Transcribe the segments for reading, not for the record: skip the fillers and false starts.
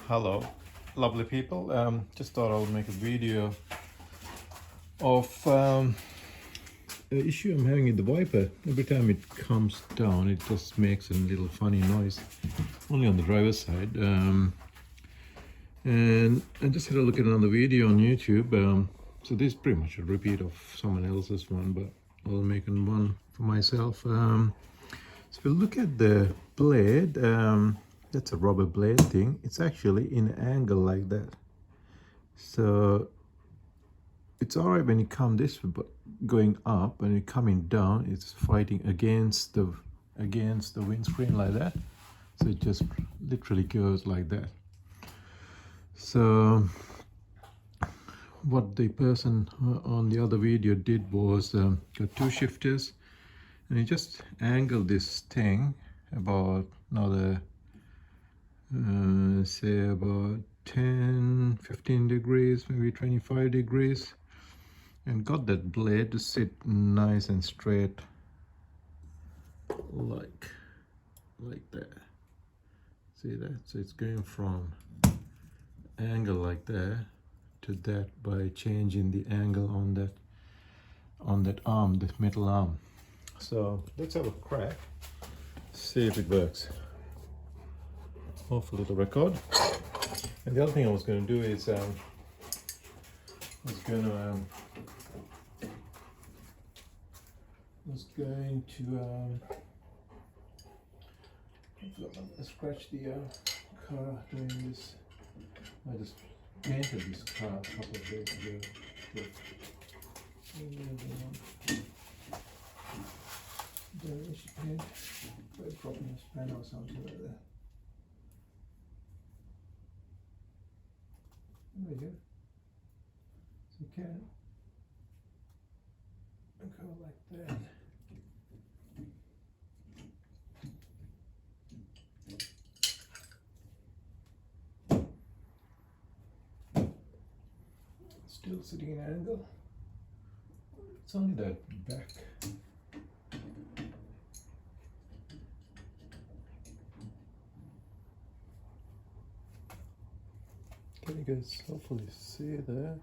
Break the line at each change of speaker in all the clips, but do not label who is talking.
Hello, lovely people. Just thought I would make a video of the issue I'm having with the wiper. Every time it comes down, it just makes a little funny noise, only on the driver's side. And I just had a look at another video on YouTube. So this is pretty much a repeat of someone else's one, but I'll make one for myself. So if you look at the blade, that's a rubber blade thing. It's actually in an angle like that. So it's all right when you come this way, but going up and you're coming down, it's fighting against the windscreen like that. So it just literally goes like that. So what the person on the other video did was got two shifters, and he just angled this thing about another say about 10-15 degrees, maybe 25 degrees, and got that blade to sit nice and straight like that. See that? So it's going from angle like that to that by changing the angle on that arm, the metal arm. So let's have a crack, see if it works. Hopefully it'll record. And the other thing I was going to do is I was going to scratch the car doing this. I just painted this car a couple of days ago. Damage paint by dropping a spanner or something like that. There we go. So you can go like that. Still sitting in an angle. It's only that back. Can you guys hopefully see that?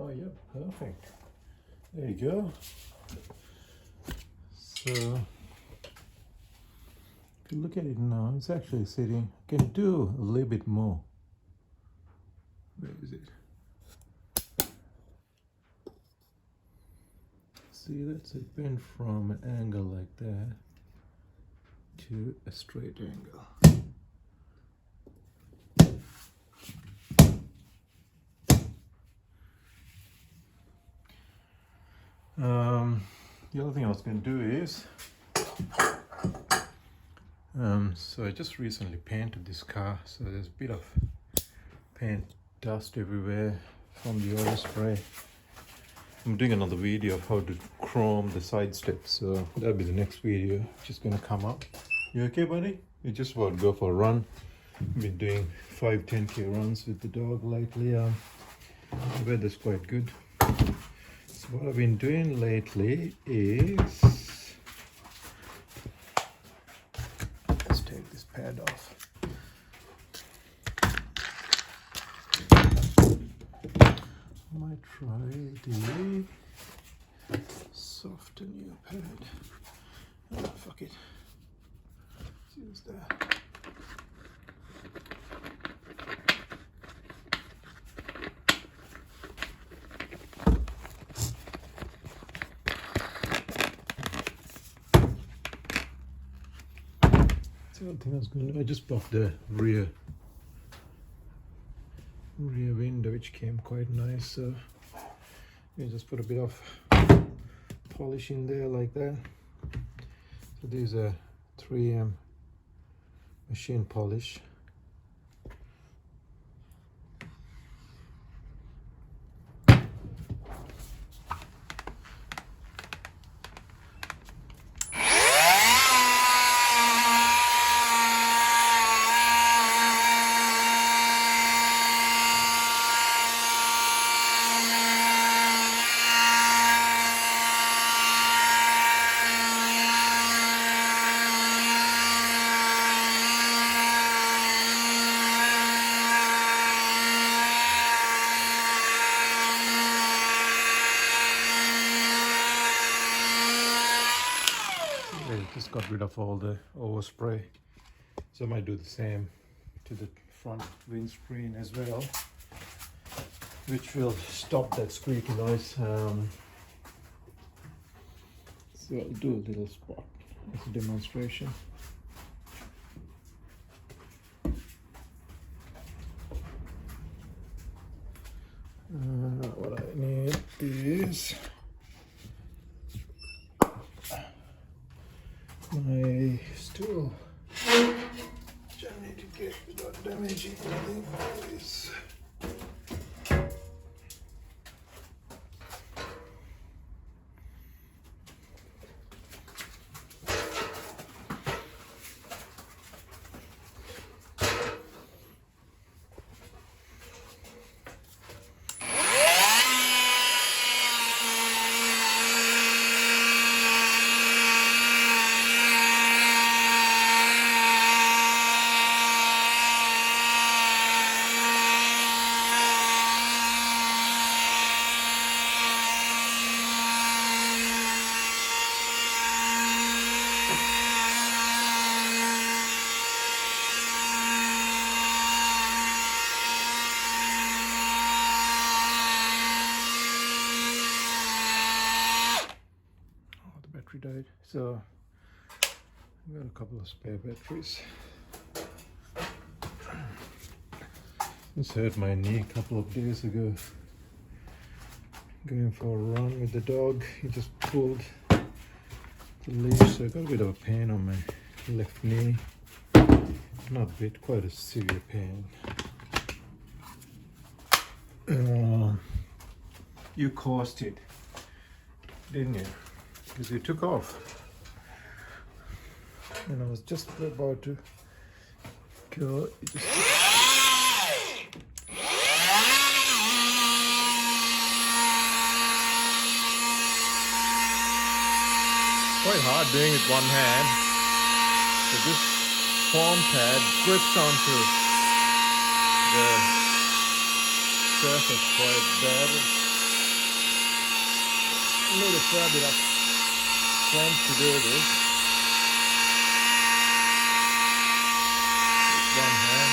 Oh yeah, perfect. There you go. So if you look at it now, it's actually sitting. Can do a little bit more. Where is it? See, that's it bent from an angle like that to a straight angle. The other thing I was going to do is, so I just recently painted this car, so there's a bit of paint dust everywhere from the oil spray. I'm doing another video of how to chrome the side steps, so that'll be the next video which is going to come up. You okay, buddy? You just about to go for a run. I've been doing 5-10k runs with the dog lately. The weather's quite good. So what I've been doing lately is, let's take this pad off. I might try the softer new pad. Oh, fuck it. Let's use that. The other thing I was going to do, I just blocked the rear window, which came quite nice. So you just put a bit of polish in there like that. So these are 3M machine polish. just got rid of all the overspray. So I might do the same to the front windscreen as well, which will stop that squeaky noise. So I'll do a little spot as a demonstration. What I need is my stool, which I need to get without damaging anything. This. Died, so I've got a couple of spare batteries. This hurt my knee a couple of days ago. Going for a run with the dog, he just pulled the leash, so I got a bit of a pain on my left knee. Not a bit, quite a severe pain. You caused it, didn't you? Because you took off, and I was just about to go. Quite hard doing it one hand, but this foam pad grips onto the surface quite badly. Need a fair bit of strength to do this. One hand.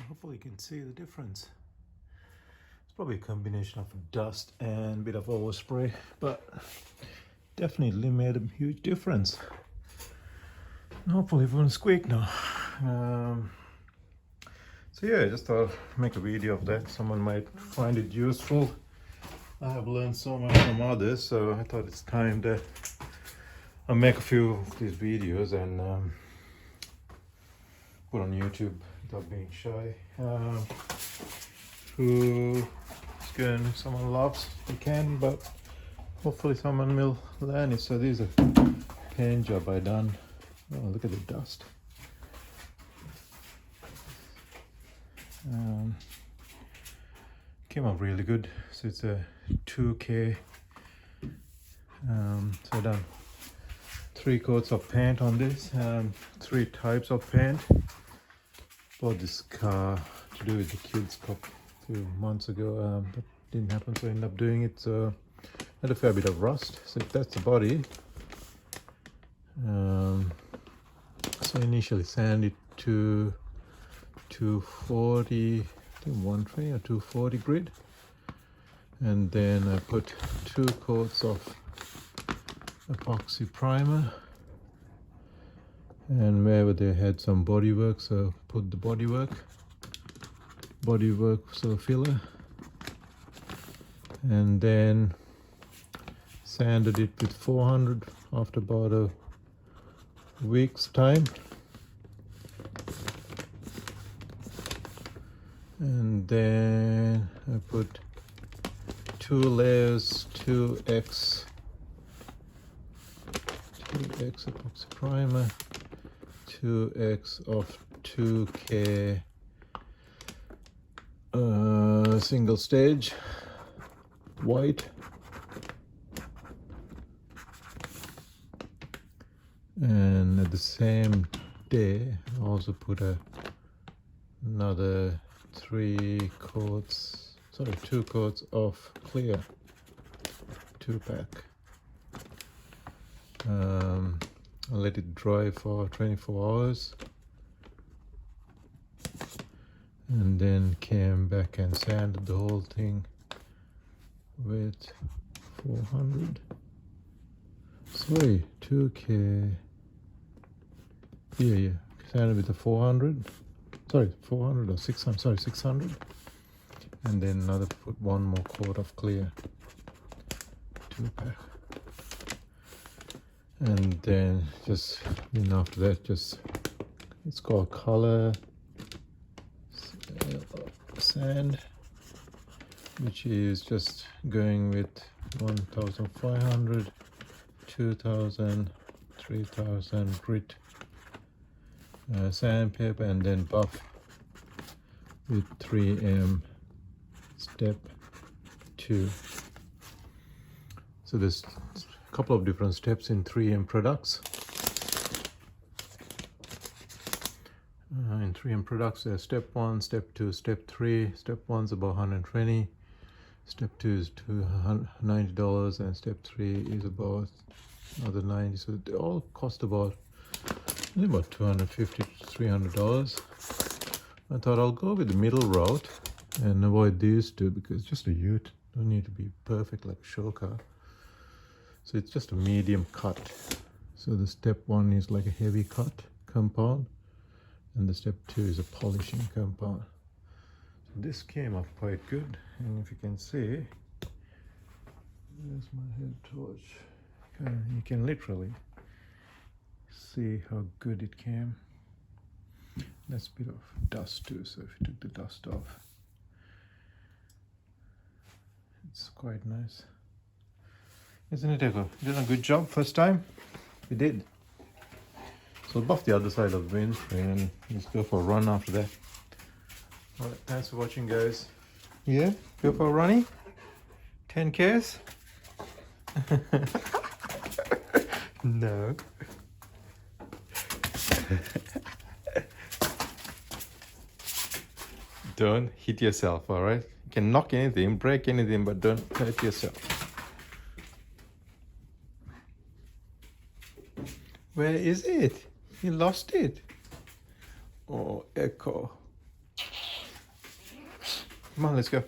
Hopefully you can see the difference. It's probably a combination of dust and a bit of overspray, but definitely made a huge difference. And hopefully it won't squeak now. So yeah, I just thought I'd make a video of that. Someone might find it useful. I have learned so much from others, so I thought it's time that I'll make a few of these videos and put on YouTube without being shy. If someone loves, you can, but hopefully someone will learn it. So this is a paint job I done. Oh, look at the dust. Came out really good. So it's a 2K. So I done 3 coats of paint on this. 3 types of paint. Bought this car to do with the kids cup a few months ago. That didn't happen, so I ended up doing it. So had a fair bit of rust. So that's the body. So initially sand it to 240, I think 120 or 240 grit, and then I put 2 coats of epoxy primer, and wherever they had some bodywork, so put the bodywork so filler, and then sanded it with 400 after about a week's time, and then I put 2 layers 2x epoxy primer, 2x of 2K single stage white, and at the same day I also put another 2 coats of clear 2-pack. I let it dry for 24 hours and then came back and sanded the whole thing with 400, sorry, 2K, yeah, sanded with the 400 or 600, sorry, 600, and then put 1 more coat of clear 2-pack, and then after that it's called color sand, which is just going with 1500, 2000, 3000 grit sandpaper, and then buff with 3M step 2. So there's a couple of different steps in 3M products. In 3M products, there's step 1, step 2, step 3. Step 1's about $120, step 2 is $90, and step 3 is about another $90. So they all cost about $250 to $300. I thought I'll go with the middle route and avoid these two because it's just a ute. Don't need to be perfect like a show car. So it's just a medium cut. So the step 1 is like a heavy cut compound, and the step 2 is a polishing compound. So this came up quite good, and if you can see, there's my head torch. You can literally see how good it came. That's a bit of dust too, so if you took the dust off, it's quite nice. Isn't it, Echo? You did a good job first time? We did. So buff the other side of the windscreen and let's go for a run after that. Alright, thanks for watching, guys. Yeah? Go for a runny? 10 Ks? No. Don't hit yourself, alright? You can knock anything, break anything, but don't hurt yourself. Where is it? You lost it. Oh, Echo. Come on, let's go.